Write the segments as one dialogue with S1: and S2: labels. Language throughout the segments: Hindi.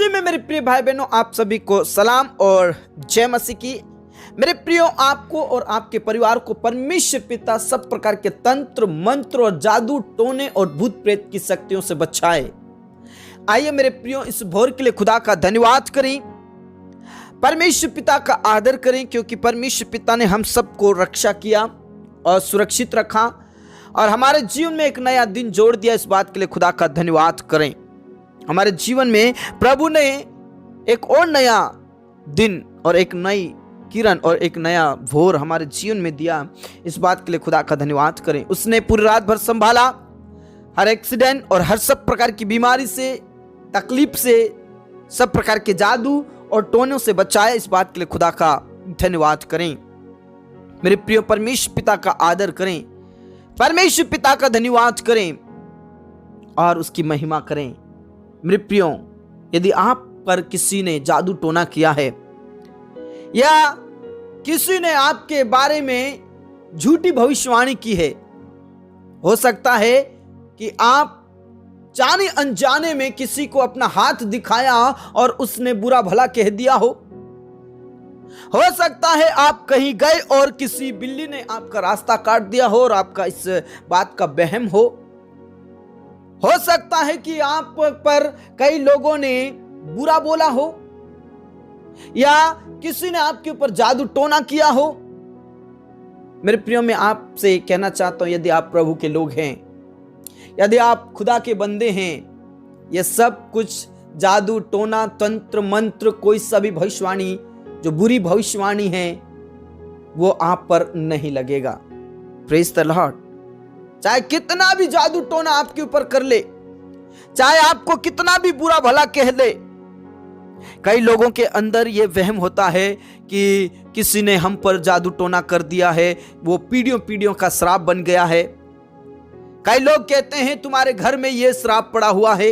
S1: मसीह में मेरे प्रिय भाई बहनों, आप सभी को सलाम और जय मसीह की। मेरे प्रियो, आपको और आपके परिवार को परमेश्वर पिता सब प्रकार के तंत्र मंत्र और जादू टोने और भूत प्रेत की शक्तियों से बचाए। आइए मेरे प्रियो, इस भोर के लिए खुदा का धन्यवाद करें, परमेश्वर पिता का आदर करें, क्योंकि परमेश्वर पिता ने हम सबको रक्षा किया और सुरक्षित रखा और हमारे जीवन में एक नया दिन जोड़ दिया। इस बात के लिए खुदा का धन्यवाद करें। हमारे जीवन में प्रभु ने एक और नया दिन और एक नई किरण और एक नया भोर हमारे जीवन में दिया। इस बात के लिए खुदा का धन्यवाद करें। उसने पूरी रात भर संभाला, हर एक्सीडेंट और हर सब प्रकार की बीमारी से, तकलीफ से, सब प्रकार के जादू और टोनों से बचाया। इस बात के लिए खुदा का धन्यवाद करें। मेरे प्रिय, परमेश्वर पिता का आदर करें, परमेश्वर पिता का धन्यवाद करें और उसकी महिमा करें। मेरे प्रियो, यदि आप पर किसी ने जादू टोना किया है या किसी ने आपके बारे में झूठी भविष्यवाणी की है, हो सकता है कि आप जाने अनजाने में किसी को अपना हाथ दिखाया और उसने बुरा भला कह दिया हो सकता है आप कहीं गए और किसी बिल्ली ने आपका रास्ता काट दिया हो और आपका इस बात का वहम हो सकता है कि आप पर कई लोगों ने बुरा बोला हो या किसी ने आपके ऊपर जादू टोना किया हो। मेरे प्रियो, मैं आपसे कहना चाहता हूं, यदि आप प्रभु के लोग हैं, यदि आप खुदा के बंदे हैं, यह सब कुछ जादू टोना तंत्र मंत्र, कोई सा भी भविष्यवाणी जो बुरी भविष्यवाणी है, वो आप पर नहीं लगेगा। Praise the Lord. चाहे कितना भी जादू टोना आपके ऊपर कर ले, चाहे आपको कितना भी बुरा भला कह दे, कई लोगों के अंदर यह वहम होता है कि किसी ने हम पर जादू टोना कर दिया है, वो पीढ़ियों पीढ़ियों का श्राप बन गया है। कई लोग कहते हैं तुम्हारे घर में यह श्राप पड़ा हुआ है।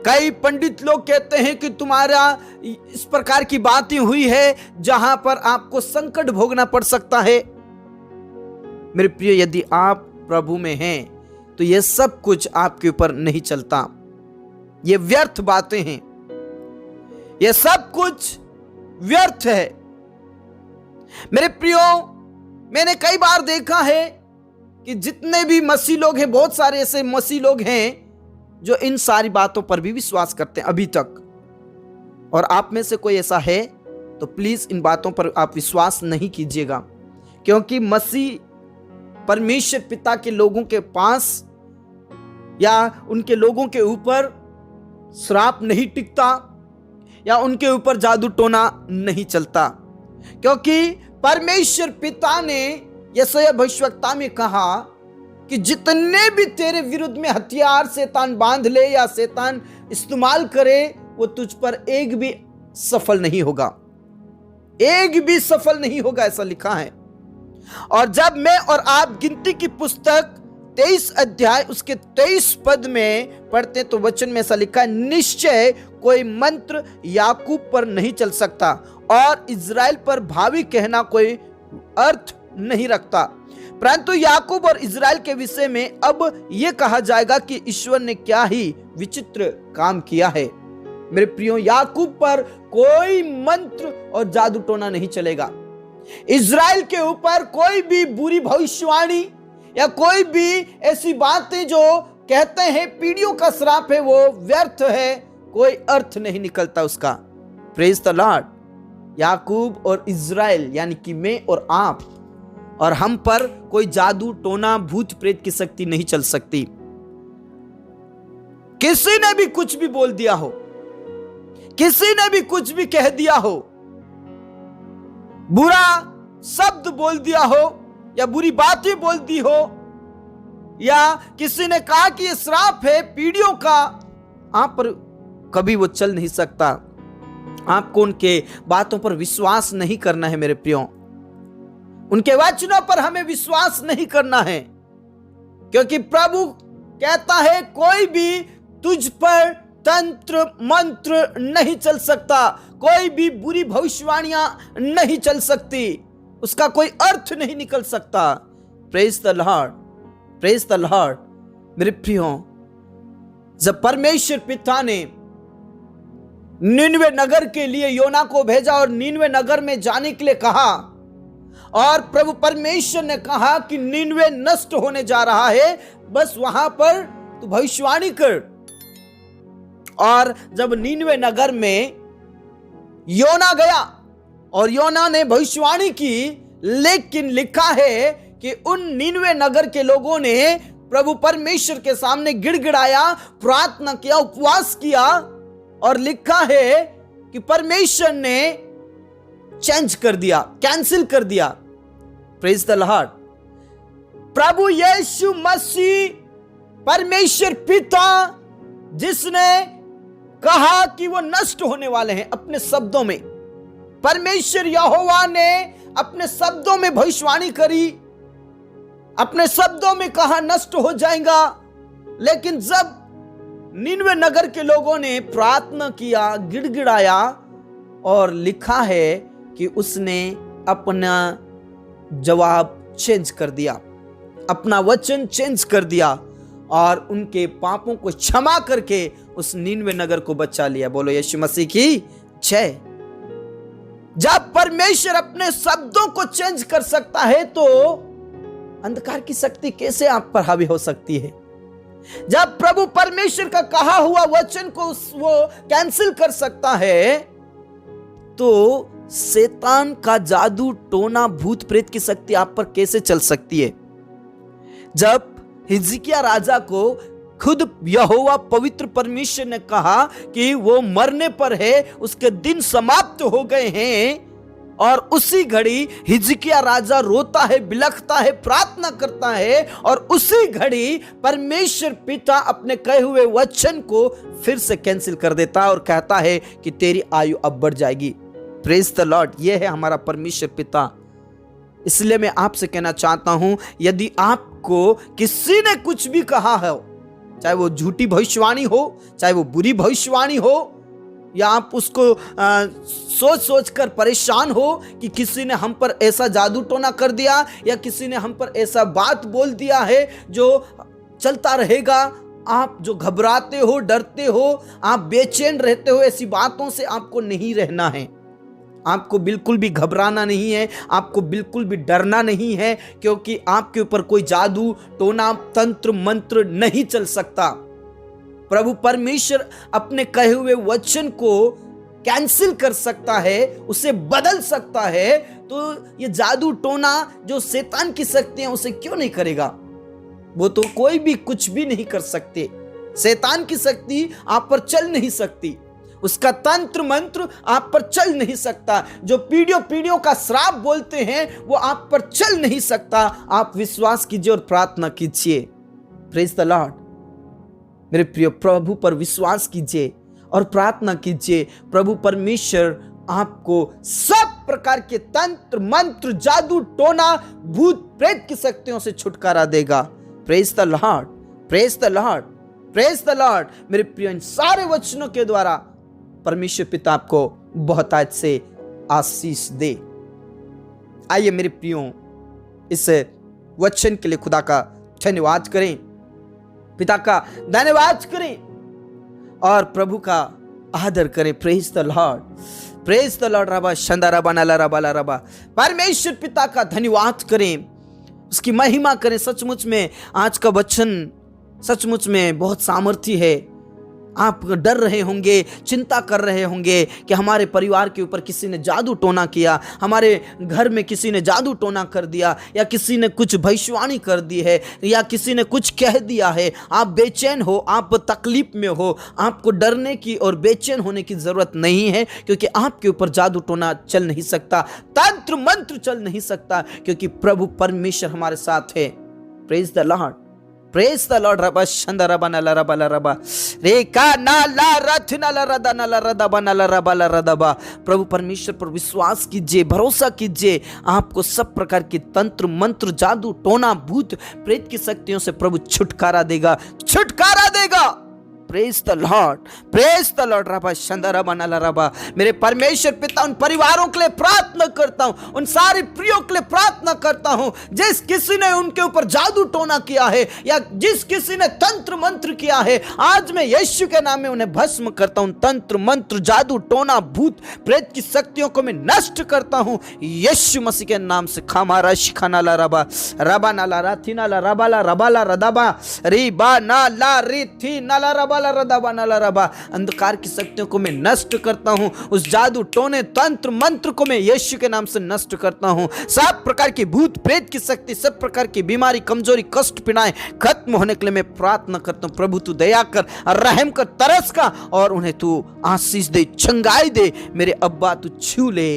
S1: कई पंडित लोग कहते हैं कि तुम्हारा इस प्रकार की बातें हुई है जहां पर आपको संकट भोगना पड़ सकता है। मेरे प्रिय, यदि आप प्रभु में हैं तो यह सब कुछ आपके ऊपर नहीं चलता। यह व्यर्थ बातें हैं, यह सब कुछ व्यर्थ है। मेरे प्रियो, मैंने कई बार देखा है कि जितने भी मसीह लोग हैं, बहुत सारे ऐसे मसीह लोग हैं जो इन सारी बातों पर भी विश्वास करते हैं अभी तक। और आप में से कोई ऐसा है तो प्लीज इन बातों पर आप विश्वास नहीं कीजिएगा, क्योंकि मसीह परमेश्वर पिता के लोगों के पास या उनके लोगों के ऊपर श्राप नहीं टिकता या उनके ऊपर जादू टोना नहीं चलता, क्योंकि परमेश्वर पिता ने यशायाह भविष्यवक्ता में कहा कि जितने भी तेरे विरुद्ध में हथियार शैतान बांध ले या शैतान इस्तेमाल करे, वो तुझ पर एक भी सफल नहीं होगा, एक भी सफल नहीं होगा, ऐसा लिखा है। और जब मैं और आप गिनती की पुस्तक 23 अध्याय उसके 23 पद में पढ़ते तो वचन में ऐसा लिखा है, निश्चय कोई मंत्र याकूब पर नहीं चल सकता और इज़राइल पर भावी कहना कोई अर्थ नहीं रखता, परंतु याकूब और इज़राइल के विषय में अब यह कहा जाएगा कि ईश्वर ने क्या ही विचित्र काम किया है। मेरे प्रियो, याकूब पर कोई मंत्र और जादू टोना नहीं चलेगा। इज़राइल के ऊपर कोई भी बुरी भविष्यवाणी या कोई भी ऐसी बातें जो कहते हैं पीढ़ियों का श्राप है, वो व्यर्थ है, कोई अर्थ नहीं निकलता उसका। Praise the Lord. याकूब और इज़राइल यानी कि मैं और आप और हम पर कोई जादू टोना भूत प्रेत की शक्ति नहीं चल सकती। किसी ने भी कुछ भी बोल दिया हो, किसी ने भी कुछ भी कह दिया हो, बुरा शब्द बोल दिया हो या बुरी बातें बोल दी हो या किसी ने कहा कि यह श्राप है पीढ़ियों का, आप पर कभी वो चल नहीं सकता। आपको उनके बातों पर विश्वास नहीं करना है मेरे प्रियो, उनके वचनों पर हमें विश्वास नहीं करना है, क्योंकि प्रभु कहता है कोई भी तुझ पर तंत्र मंत्र नहीं चल सकता, कोई भी बुरी भविष्यवाणियां नहीं चल सकती, उसका कोई अर्थ नहीं निकल सकता। Praise the Lord, praise the Lord. मेरे प्रियो, जब परमेश्वर पिता ने नीनवे नगर के लिए योना को भेजा और नीनवे नगर में जाने के लिए कहा, और प्रभु परमेश्वर ने कहा कि नीनवे नष्ट होने जा रहा है, बस वहां पर तू भविष्यवाणी कर। और जब नीनवे नगर में योना गया और योना ने भविष्यवाणी की, लेकिन लिखा है कि उन नीनवे नगर के लोगों ने प्रभु परमेश्वर के सामने गिड़गिड़ाया, प्रार्थना किया, उपवास किया, और लिखा है कि परमेश्वर ने चेंज कर दिया, कैंसिल कर दिया। Praise the lord. प्रभु यीशु मसीह परमेश्वर पिता जिसने कहा कि वो नष्ट होने वाले हैं, अपने शब्दों में परमेश्वर यहोवा ने अपने शब्दों में भविष्यवाणी करी, अपने शब्दों में कहा नष्ट हो जाएगा। लेकिन जब नीनवे नगर के लोगों ने प्रार्थना किया, गिड़गिड़ाया, और लिखा है कि उसने अपना जवाब चेंज कर दिया, अपना वचन चेंज कर दिया, और उनके पापों को क्षमा करके उस नीनवे नगर को बचा लिया। बोलो यीशु मसीह की जय। जब परमेश्वर अपने शब्दों को चेंज कर सकता है तो अंधकार की शक्ति कैसे आप पर हावी हो सकती है? जब प्रभु परमेश्वर का कहा हुआ वचन को वो कैंसिल कर सकता है, तो शैतान का जादू टोना भूत प्रेत की शक्ति आप पर कैसे चल सकती है? जब हिजकिय्याह राजा को खुद यहोवा पवित्र परमेश्वर ने कहा कि वो मरने पर है, उसके दिन समाप्त हो गए हैं, और उसी घड़ी हिजकिय्याह राजा रोता है, बिलखता है, प्रार्थना करता है, और उसी घड़ी परमेश्वर पिता अपने कहे हुए वचन को फिर से कैंसिल कर देता है और कहता है कि तेरी आयु अब बढ़ जाएगी। Praise the Lord. यह है हमारा परमेश्वर पिता। इसलिए मैं आपसे कहना चाहता हूं, यदि आपको किसी ने कुछ भी कहा है, चाहे वो झूठी भविष्यवाणी हो, चाहे वो बुरी भविष्यवाणी हो, या आप उसको सोच सोच कर परेशान हो कि किसी ने हम पर ऐसा जादू टोना कर दिया, या किसी ने हम पर ऐसा बात बोल दिया है जो चलता रहेगा, आप जो घबराते हो, डरते हो, आप बेचैन रहते हो, ऐसी बातों से आपको नहीं रहना है। आपको बिल्कुल भी घबराना नहीं है, आपको बिल्कुल भी डरना नहीं है, क्योंकि आपके ऊपर कोई जादू टोना तंत्र मंत्र नहीं चल सकता। प्रभु परमेश्वर अपने कहे हुए वचन को कैंसिल कर सकता है, उसे बदल सकता है। तो ये जादू टोना जो शैतान की शक्ति है उसे क्यों नहीं करेगा? वो तो कोई भी कुछ भी नहीं कर सकते। शैतान की शक्ति आप पर चल नहीं सकती, उसका तंत्र मंत्र आप पर चल नहीं सकता, जो पीढ़ियों पीढ़ियों का श्राप बोलते हैं वो आप पर चल नहीं सकता। आप विश्वास कीजिए और प्रार्थना कीजिए। Praise the Lord. मेरे प्रिय, प्रभु पर विश्वास कीजिए और प्रार्थना कीजिए। प्रभु परमेश्वर आपको सब प्रकार के तंत्र मंत्र, जादू टोना, भूत प्रेत की शक्तियों से छुटकारा देगा। Praise the Lord, praise the Lord, praise the Lord. मेरे प्रिय, इन सारे वचनों के द्वारा परमेश्वर पिता आपको बहुत आज से आशीष दे। आइए मेरे प्रियो, इस वचन के लिए खुदा का धन्यवाद करें, पिता का धन्यवाद करें और प्रभु का आदर करें। Praise the Lord, praise the Lord. Rava Shanda रबा नला रबा ला रबा। परमेश्वर पिता का धन्यवाद करें, उसकी महिमा करें। सचमुच में आज का वचन सचमुच में बहुत सामर्थ्य है। आप डर रहे होंगे, चिंता कर रहे होंगे कि हमारे परिवार के ऊपर किसी ने जादू टोना किया, हमारे घर में किसी ने जादू टोना कर दिया, या किसी ने कुछ भविष्यवाणी कर दी है, या किसी ने कुछ कह दिया है। आप बेचैन हो, आप तकलीफ में हो। आपको डरने की और बेचैन होने की जरूरत नहीं है, क्योंकि आपके ऊपर जादू टोना चल नहीं सकता, तंत्र मंत्र चल नहीं सकता, क्योंकि प्रभु परमेश्वर हमारे साथ है। Praise the Lord, praise the Lord. Rava Shanda रबा नला रबा ला रबा रे का नाला रथ नला रदा नला रदा बनला रबा ला रदबा। प्रभु परमेश्वर पर विश्वास कीजिए, भरोसा कीजिए। आपको सब प्रकार के तंत्र मंत्र, जादू टोना, भूत प्रेत की शक्तियों से प्रभु छुटकारा देगा, छुटकारा देगा। Praise the Lord, praise the Lord. रबा शंदरा बनाला रबा। मेरे परमेश्वर पिता, उन परिवारों के लिए प्रार्थना करता हूं, उन सारे प्रियों के लिए प्रार्थना करता हूं जिस किसी ने उनके ऊपर जादू टोना किया है या जिस किसी ने तंत्र मंत्र किया है, आज मैं यीशु के नाम में उन्हें भस्म करता हूं। तंत्र मंत्र, जादू टोना, भूत प्रेत की शक्तियों को मैं नष्ट करता हूं यीशु मसीह के नाम से। खामारा शिखानाला रबा, रबा नाला राथी नाला रबाला रबाला रदाबा रीबा नाला रिथी नाला रबाला रदाबा नाला रबा। अंधकार की शक्तियों को मैं नष्ट करता हूं, उस जादू टोने तंत्र मंत्र को मैं यीशु के नाम से नष्ट करता हूं। सब प्रकार की भूत प्रेत की शक्ति, सब प्रकार की बीमारी, कमजोरी, कष्ट, पीड़ाएं खत्म होने के लिए मैं प्रार्थना करता हूं। प्रभु तू दया कर, रहम कर, तरस का और उन्हें तू आशीष दे, चंगाई दे। मेरे अब्बा तू छू ले,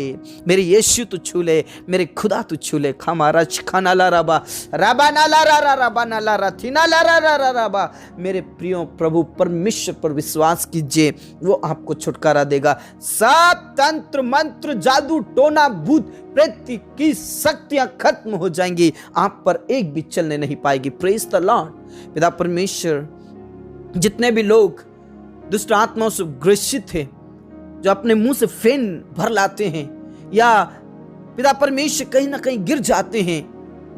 S1: मेरे यीशु तू छू ले, मेरे खुदा तू छू ले। खमारा खाना ला रबा रबा नाला रा रबा नाला रा थीना ला रा रबा। मेरे प्रियो प्रभु परमेश्वर पर विश्वास कीजिए, वो आपको छुटकारा देगा। सब तंत्र मंत्र, जादू टोना, भूत प्रेत की शक्तियां खत्म हो जाएंगी, आप पर एक भी चलने नहीं पाएगी। Praise the Lord. पिता परमेश्वर, जितने भी लोग दुष्ट आत्माओं से ग्रसित हैं, जो अपने मुंह से फेन भर लाते हैं या पिता परमेश्वर कहीं ना कहीं गिर जाते हैं,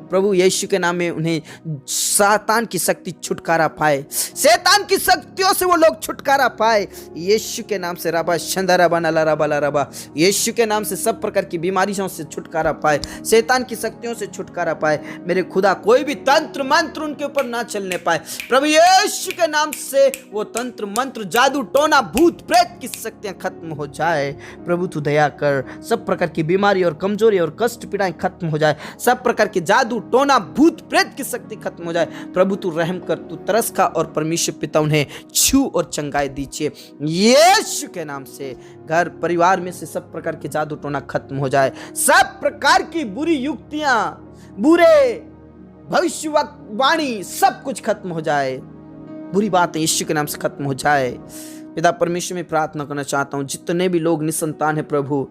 S1: प्रभु यीशु के नाम में उन्हें सातान की शक्ति छुटकारा पाए, शैतान की शक्तियों से वो लोग छुटकारा पाए यीशु के नाम से। रबा शंदरा बनाला रबाला रबा। यीशु के नाम से सब प्रकार की बीमारियों से छुटकारा पाए, शैतान की शक्तियों से छुटकारा पाए। मेरे खुदा, कोई भी तंत्र मंत्र उनके ऊपर ना चलने पाए। प्रभु यीशु के नाम से वो तंत्र मंत्र, जादू टोना, भूत प्रेत की शक्तियां खत्म हो जाए। प्रभु तू दया कर, सब प्रकार की बीमारी और कमजोरी और कष्ट पीड़ाएं खत्म हो जाए, सब प्रकार की जादू टोना, भूत प्रेत की शक्ति खत्म हो जाए। प्रभु तू रहम कर, तू तरस खा और परमेश्वर पिता उन्हें छू और चंगाई दीजिए यीशु के नाम से। घर परिवार में से सब प्रकार के जादू टोना खत्म हो जाए, सब प्रकार की बुरी युक्तियां, बुरे भविष्यवाणी सब कुछ खत्म हो जाए, बुरी बातें यीशु के नाम से खत्म हो जाए। पिता परमेश्वर में प्रार्थना करना चाहता हूं, जितने भी लोग निसंतान है प्रभु,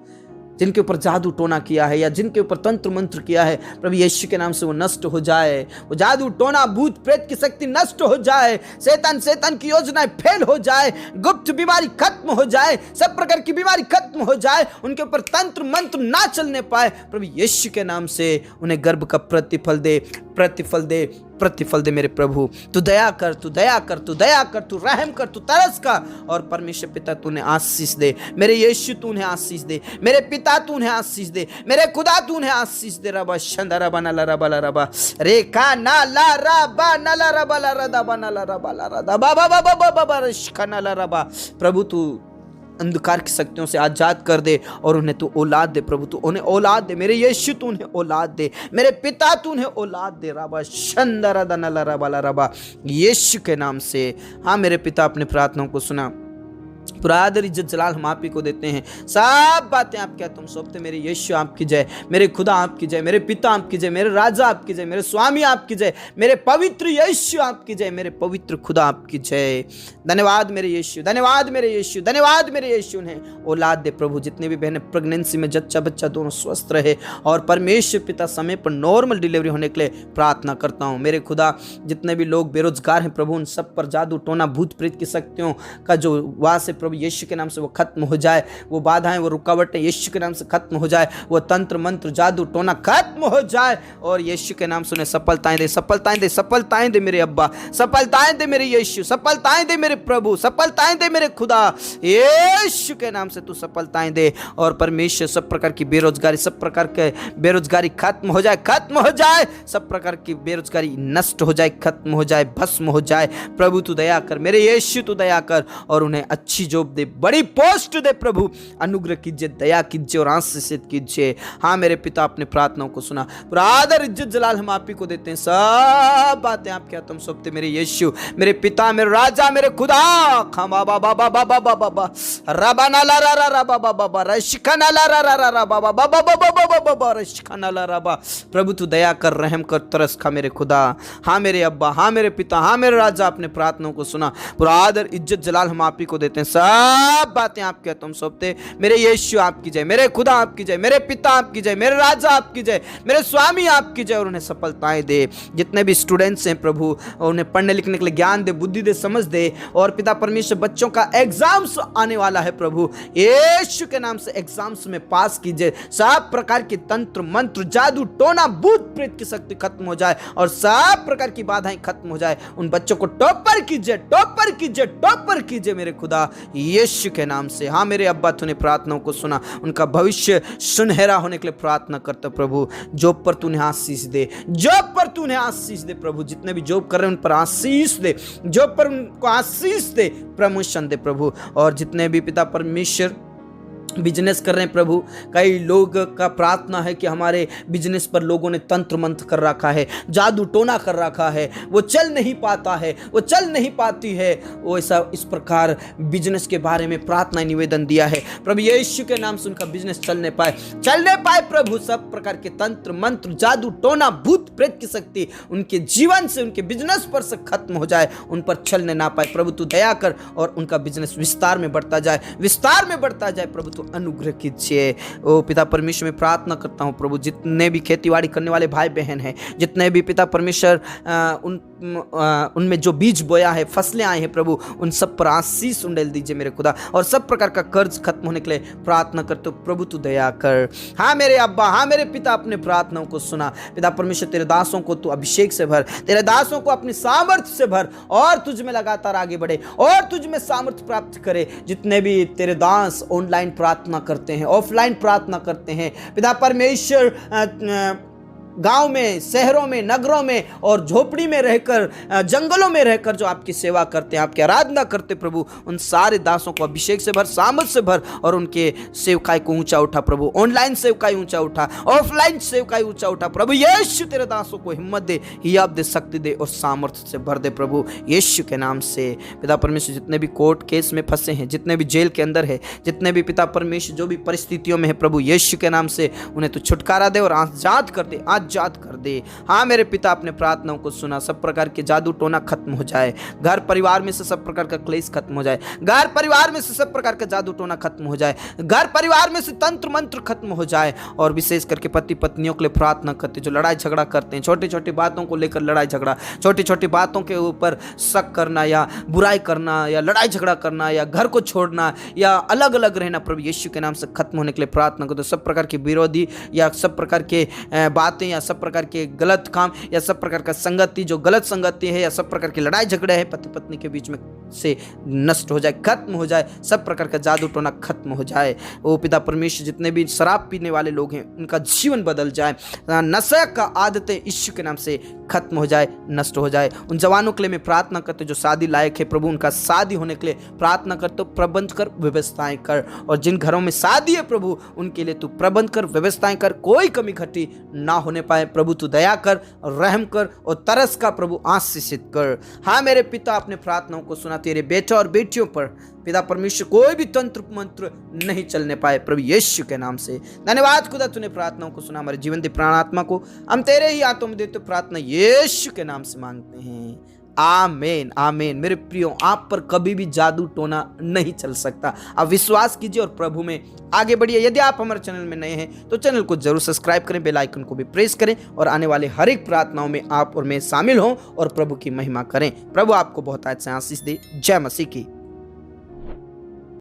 S1: जिनके ऊपर जादू टोना किया है या जिनके ऊपर तंत्र मंत्र किया है, प्रभु यीशु के नाम से वो नष्ट हो जाए। वो जादू टोना, भूत प्रेत की शक्ति नष्ट हो जाए, शैतान की योजनाएं फेल हो जाए, गुप्त बीमारी खत्म हो जाए, सब प्रकार की बीमारी खत्म हो जाए, उनके ऊपर तंत्र मंत्र ना चलने पाए। प्रभु यीशु के नाम से उन्हें गर्भ का प्रतिफल दे, प्रतिफल दे, प्रतिफल दे। मेरे प्रभु तू दया कर, तू दया कर, तू दया कर, तू रहम कर, तू तरस का और परमेश्वर पिता तू उन्हें आशीष दे। मेरे यीशु तू उन्हें आशीष दे, मेरे पिता तू उन्हें आशीष दे, मेरे खुदा तू उन्हें आशीष दे। रबा शंदरा बनाला रबाला रबा रेखा नाला रबा नाला रबाला रदा बनाला रबाला रदा बाबा बाबा बाबा बारिशा नाला रबा। प्रभु तू अंधकार की शक्तियों से आजाद कर दे और उन्हें तू औलाद दे। प्रभु तू उन्हें औलाद दे, मेरे यीशु तू उन्हें औलाद दे, मेरे पिता तू उन्हें औलाद दे। रबा शंदरा दनला रबाला रबा यीशु के नाम से। हाँ मेरे पिता, अपने प्रार्थनाओं को सुना। पूरा आदर इज्जत जलाल हम आप ही को देते हैं, सब बातें आप क्या तुम सौंपते। मेरे यीशु आपकी जय, मेरे खुदा आपकी जय, मेरे पिता आपकी जय, मेरे राजा आपकी जय, मेरे स्वामी आपकी जय, मेरे पवित्र यीशु आपकी जय, मेरे पवित्र खुदा आपकी जय। धन्यवाद मेरे यीशु, धन्यवाद मेरे यीशु, धन्यवाद मेरे यीशु। उन्हें औलाद दे प्रभु। जितने भी बहनें प्रेगनेंसी में जच्चा बच्चा दोनों स्वस्थ रहे और परमेश्वर पिता समय पर नॉर्मल डिलीवरी होने के लिए प्रार्थना करता हूँ। मेरे खुदा, जितने भी लोग बेरोजगार हैं प्रभु, उन सब पर जादू टोना, भूत प्रेत की शक्तियों का जो वास है प्रभु यीशु के नाम से वो खत्म हो जाए। वो बाधाएं, वो रुकावटें यीशु के नाम से खत्म हो जाए। वो तंत्र मंत्र, जादू टोना खत्म हो जाए और यीशु के नाम से उन्हें सफलताएं दे, सफलताएं दे, सफलताएं दे मेरे अब्बा, सफलताएं दे मेरे यीशु, सफलताएं दे मेरे प्रभु, सफलताएं दे मेरे खुदा। यीशु के नाम से तू सफलताएं दे और परमेश्वर सब प्रकार की बेरोजगारी, सब प्रकार के बेरोजगारी खत्म हो जाए, खत्म हो जाए। सब प्रकार की बेरोजगारी नष्ट हो जाए, खत्म हो जाए, भस्म हो जाए। प्रभु तू दया कर, मेरे यीशु तू दया कर और उन्हें अच्छी जॉब दे, बड़ी पोस्ट दे। प्रभु अनुग्रह कीजिए, दया कीजिए और आशीषित कीजिए। हाँ मेरे पिता, अपने प्रार्थनाओं को सुना। पूरा आदर इज्जत जलाल हम आप ही को देते हैं, सब बातें आप क्या तुम सौंपते। मेरे यीशु, मेरे पिता, मेरे राजा, मेरे खुदा। खमा बाबा बाबा बाबा बाबा रबा नाला रा रा बाबा बाबा रशिका नाला रा रा रा बाबा बाबा बाबा बाबा रशिका नाला रबा। प्रभु तू दया कर, रहम कर, तरस खा मेरे खुदा। हाँ मेरे अब्बा, हाँ मेरे पिता, हाँ मेरे राजा, अपने प्रार्थनाओं को सुना। पूरा आदर इज्जत जलाल हम आप ही को देते हैं। सब बातें आपके हाथों में सौंपते। मेरे यीशु आपकी जय, मेरे खुदा आपकी जय, मेरे पिता आपकी जय, मेरे राजा आपकी जय, मेरे स्वामी आपकी जय, और उन्हें सफलताएं दे। जितने भी स्टूडेंट्स हैं प्रभु, उन्हें पढ़ने लिखने के लिए ज्ञान दे, बुद्धि दे, समझ दे। और पिता परमेश्वर, बच्चों का एग्जाम्स आने वाला है प्रभु, यीशु के नाम से एग्जाम्स में पास कीजिए। सब प्रकार के तंत्र मंत्र, जादू टोना, भूत प्रेत की शक्ति खत्म हो जाए और सब प्रकार की बाधाएं खत्म हो जाए। उन बच्चों को टॉपर कीजिए, टॉपर कीजिए, टॉपर कीजिए मेरे खुदा यीशु के नाम से। हाँ मेरे अब्बा, तूने प्रार्थनाओं को सुना, उनका भविष्य सुनहरा होने के लिए प्रार्थना करता प्रभु। जॉब पर तूने आशीष दे, जॉब पर तूने आशीष दे प्रभु। जितने भी जॉब कर रहे हैं उन पर आशीष दे, जॉब पर उनको आशीष दे, प्रमोशन दे प्रभु। और जितने भी पिता परमेश्वर बिजनेस कर रहे हैं प्रभु, कई लोग का प्रार्थना है कि हमारे बिजनेस पर लोगों ने तंत्र मंत्र कर रखा है, जादू टोना कर रखा है, वो चल नहीं पाता है, वो चल नहीं पाती है। वो ऐसा इस प्रकार बिजनेस के बारे में प्रार्थना निवेदन दिया है प्रभु यीशु के नाम से, उनका बिजनेस चलने पाए प्रभु। सब प्रकार के तंत्र मंत्र, जादू टोना, भूत प्रेत की शक्ति उनके जीवन से, उनके बिजनेस पर से खत्म हो जाए, उन पर चलने ना पाए प्रभु। तू दया कर और उनका बिजनेस विस्तार में बढ़ता जाए, विस्तार में बढ़ता जाए प्रभु। तू अनुग्रह कीजिए। ओ पिता परमेश्वर, में प्रार्थना करता हूँ प्रभु, जितने भी खेतीबाड़ी करने वाले भाई बहन हैं, जितने भी पिता परमेश्वर उनमें जो बीज बोया है, फसलें आए हैं प्रभु, उन सब पर आशीष उंडेल दीजिए मेरे खुदा। और सब प्रकार का कर्ज खत्म होने के लिए प्रार्थना करते हो प्रभु, तू दया कर। हाँ मेरे अब्बा, हाँ मेरे पिता, अपने प्रार्थनाओं को सुना पिता परमेश्वर। तेरे दासों को तू अभिषेक से भर, तेरे दासों को अपनी सामर्थ्य से भर, और तुझ में लगातार आगे बढ़े और तुझ में सामर्थ्य प्राप्त करे। जितने भी तेरे दास ऑनलाइन प्रार्थना करते हैं, ऑफलाइन प्रार्थना करते हैं पिता परमेश्वर, गांव में, शहरों में, नगरों में और झोपड़ी में रहकर, जंगलों में रहकर जो आपकी सेवा करते हैं, आपकी आराधना करते प्रभु, उन सारे दासों को अभिषेक से भर, सामर्थ से भर, और उनके सेवकाई को ऊंचा उठा प्रभु। ऑनलाइन सेवकाई ऊंचा उठा, ऑफलाइन सेवकाई ऊंचा उठा प्रभु यीशु। तेरे दासों को हिम्मत दे, हियाब दे, शक्ति दे और सामर्थ्य से भर दे प्रभु यीशु के नाम से। पिता परमेश्वर, जितने भी कोर्ट केस में फंसे हैं, जितने भी जेल के अंदर है, जितने भी पिता परमेश्वर जो भी परिस्थितियों में है प्रभु यीशु के नाम से, उन्हें तू छुटकारा दे और आजाद कर दे, आजाद कर दे। हाँ मेरे पिता, अपने प्रार्थनाओं को सुना। सब प्रकार के जादू टोना खत्म हो जाए, घर परिवार में से सब प्रकार का क्लेश खत्म हो जाए, घर परिवार में से सब प्रकार का जादू टोना खत्म हो जाए, घर परिवार में से तंत्र मंत्र खत्म हो जाए। और विशेष करके पति पत्नियों के लिए प्रार्थना करते जो लड़ाई झगड़ा करते हैं, छोटी छोटी बातों को लेकर लड़ाई झगड़ा, छोटी छोटी बातों के ऊपर शक करना या बुराई करना या लड़ाई झगड़ा करना या घर को छोड़ना या अलग अलग रहना प्रभु यीशु के नाम से खत्म होने के लिए प्रार्थना करते। सब प्रकार के विरोधी या सब प्रकार के बातें या सब प्रकार के गलत काम या सब प्रकार का संगति जो गलत संगति है या सब प्रकार की लड़ाई झगड़े है पति पत्नी के बीच में से नष्ट हो जाए, खत्म हो जाए। सब प्रकार का जादू टोना खत्म हो जाए। ओ पिता परमेश्वर, जितने भी शराब पीने वाले लोग हैं उनका जीवन बदल जाए, नशे का आदतें यीशु के नाम से खत्म हो जाए, नष्ट हो जाए। उन जवानों के लिए मैं प्रार्थना करते जो शादी लायक है प्रभु, उनका शादी होने के लिए प्रार्थना करते हो, प्रबंध कर, व्यवस्थाएं कर। और जिन घरों में शादी है प्रभु, उनके लिए तू प्रबंध कर, व्यवस्थाएं कर, कोई कमी घटी ना होने पाए प्रभु। तू दया कर, रहम कर और तरस का प्रभु आशीषित कर। हाँ मेरे पिता, अपने प्रार्थनाओं को सुना। तेरे बेटा और बेटियों पर पिता परमेश्वर कोई भी तंत्र मंत्र नहीं चलने पाए प्रभु यीशु के नाम से। धन्यवाद खुदा, तूने प्रार्थनाओं को सुना। हमारे जीवन दी प्राणात्मा को हम तेरे ही हाथों में देते प्रार्थना यीशु के नाम से मांगते हैं, आमीन आमीन। मेरे प्रियो, आप पर कभी भी जादू टोना नहीं चल सकता। आप विश्वास कीजिए और प्रभु में आगे बढ़िए। यदि आप हमारे चैनल में नए हैं तो चैनल को जरूर सब्सक्राइब करें, बेल आइकन को भी प्रेस करें और आने वाले हर एक प्रार्थनाओं में आप और मैं शामिल हों और प्रभु की महिमा करें। प्रभु आपको बहुत अच्छा आशीष दे। जय मसीह की।